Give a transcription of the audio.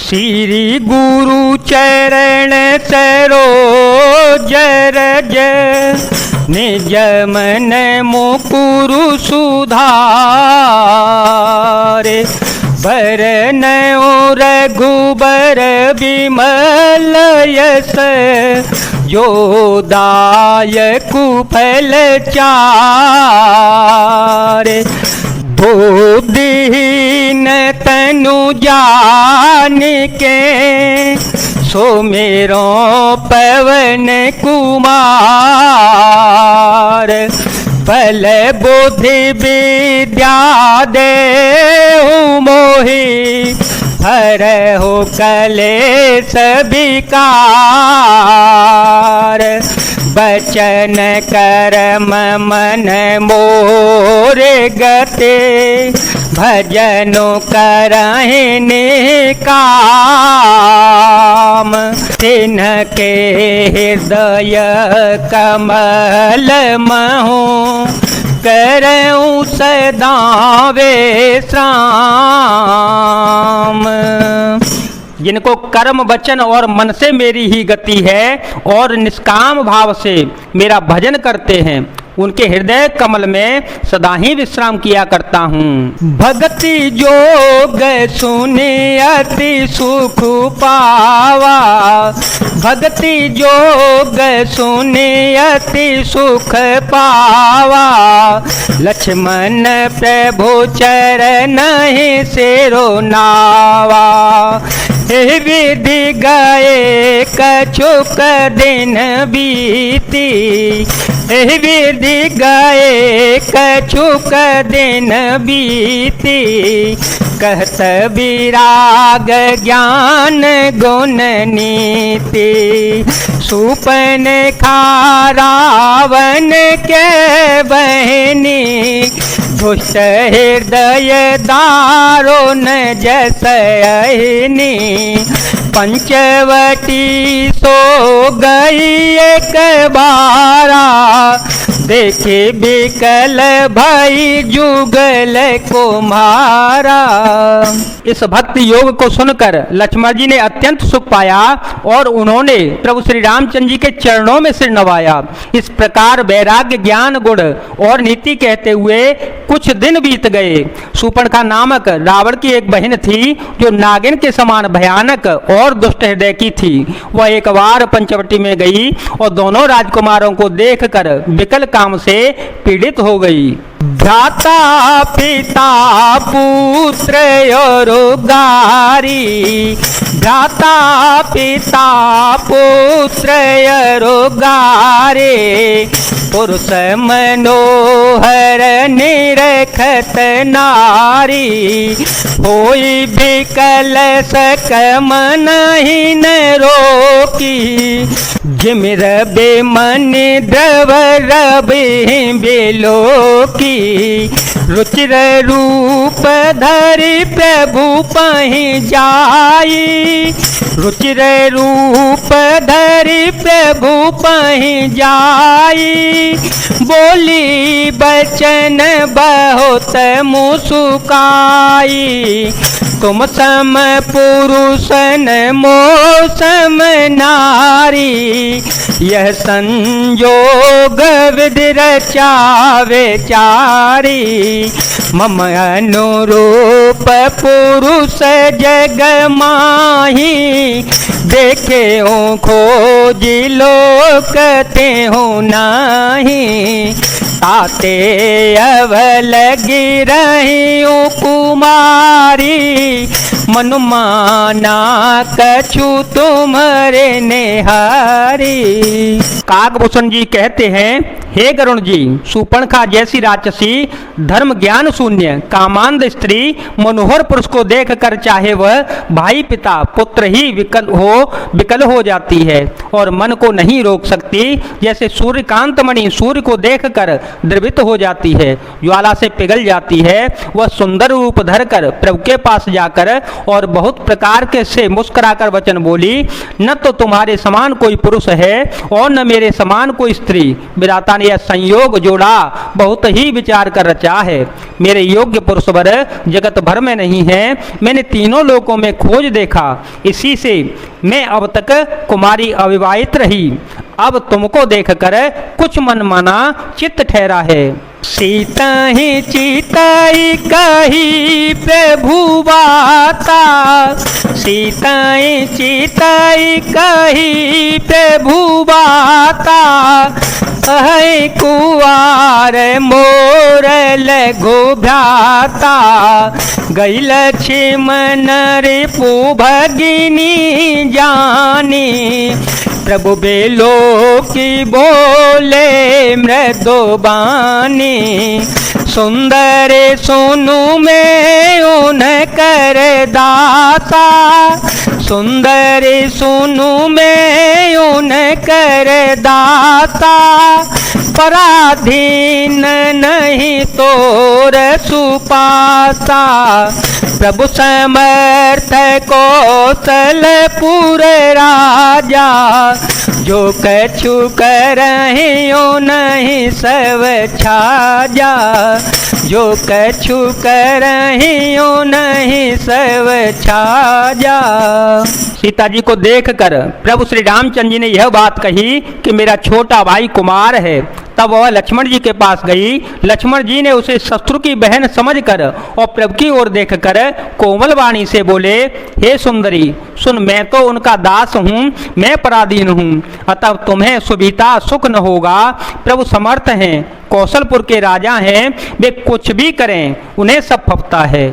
श्री गुरु चरण सरोज रज निज मन मुकुरु सुधारे बरन रघुबर विमल यस जो दायकु फल चारे बुद्धिहीन तनु जान के सुमिरो पवन कुमार बल बुद्धि विद्या देहु मोहि हरहु कलेश विकार बचन कर्म मन मोर गते भजनो करहि निकाम तिनके हृदय कमल महु करऊं सदा विश्राम। जिनको कर्म वचन और मन से मेरी ही गति है और निष्काम भाव से मेरा भजन करते हैं उनके हृदय कमल में सदा ही विश्राम किया करता हूँ। भक्ति जोग सुनि अति सुख पावा भक्ति जोग सुनि अति सुख पावा लक्ष्मण प्रभु चरण सिरो नावा विधि गए कछुक दिन बीती विधि गए कछुक दिन बीती कहत विराग ज्ञान गुण नीति सुपन खा रावण के बहनी दुष्ट हृदय दारुण जस अहिनी पंचवटी सो गई एक बारा देखे बिकल भाई जुगल कुम्हारा। इस भक्ति योग को सुनकर लक्ष्मण जी ने अत्यंत सुख पाया और उन्होंने प्रभु श्री रामचंद्र जी के चरणों में सिर नवाया। इस प्रकार वैराग्य ज्ञान गुण और नीति कहते हुए कुछ दिन बीत गए। शूर्पणखा नामक रावण की एक बहन थी जो नागिन के समान भयानक और दुष्ट हृदय की थी। वह एक बार पंचवटी में गई और दोनों राजकुमारों को देखकर विकल काम से पीड़ित हो गई। भ्राता पिता पुत्र और गारी भ्राता पिता पुत्र और गारे पुरुष मनोहर निरखत नारी होई बिकल सकम नहीं न रोकी जिमिर बेमन द्रव रवि बेलो की रुचिर रूप धरि प्रभु पहि जाई रुचिर रूप धरि प्रभु पहि जाई बोली बचन बहुत मुसुकाई तुम सम पुरुषन मोसम नारी यह संयोग विधि रचावे चारी मम अनुरूप पुरुष जग माही देखे हो खोज लोकते हो नाही ताते अवल गिरही कुमारी मनुमाना कछु तुम्हारे नेहारी। काकभूषण जी कहते हैं, हे गरुण जी, शूर्पणखा जैसी राक्षसी धर्म ज्ञान शून्य कामांध स्त्री मनोहर पुरुष को देखकर चाहे वह भाई पिता पुत्र ही विकल हो जाती है और मन को नहीं रोक सकती। जैसे सूर्यकांत मणि सूर्य को देखकर द्रवित हो जाती है, ज्वाला से पिघल जाती है। वह सुंदर रूप धरकर प्रभु के पास जाकर और बहुत प्रकार के से मुस्कुराकर वचन बोली, न तो तुम्हारे समान कोई पुरुष है और न मेरे समान कोई स्त्री। विधाता ने यह संयोग जोड़ा बहुत ही विचार कर रचा है। मेरे योग्य पुरुष वर जगत भर में नहीं है। मैंने तीनों लोकों में खोज देखा, इसी से मैं अब तक कुमारी अविवाहित रही। अब तुमको देखकर कुछ मन माना चित्त ठहरा है। सीता ही चिताई कही प्रभु बाता, सीता ही चिताई कही प्रभु बाता। है कुआर मोर लघु भ्राता, गई लक्ष्मण रिपु भगिनी जानी। प्रभु बेलो की बोले मृदु बानी, सुंदर सोनू में उन कर दाता। सुंदर सोनू में उन कर दाता, पराधीन नहीं तोर सुपाता। प्रभु समर्थ कौशलपुर राजा, जो कछु करहि नहीं सब छाजा। जो कछु करहि नहीं सब छाजा। सीता जी को देखकर प्रभु श्री रामचंद्र जी ने यह बात कही कि मेरा छोटा भाई कुमार है। तब वह लक्ष्मण जी के पास गई। लक्ष्मण जी ने उसे शत्रु की बहन समझकर और प्रभु की ओर देखकर कोमल वाणी से बोले, हे सुंदरी सुन, मैं तो उनका दास हूँ, मैं पराधीन हूँ, अतः तुम्हें सुविधा सुख न होगा। प्रभु समर्थ हैं, कौशलपुर के राजा हैं, वे कुछ भी करें उन्हें सब फपता है।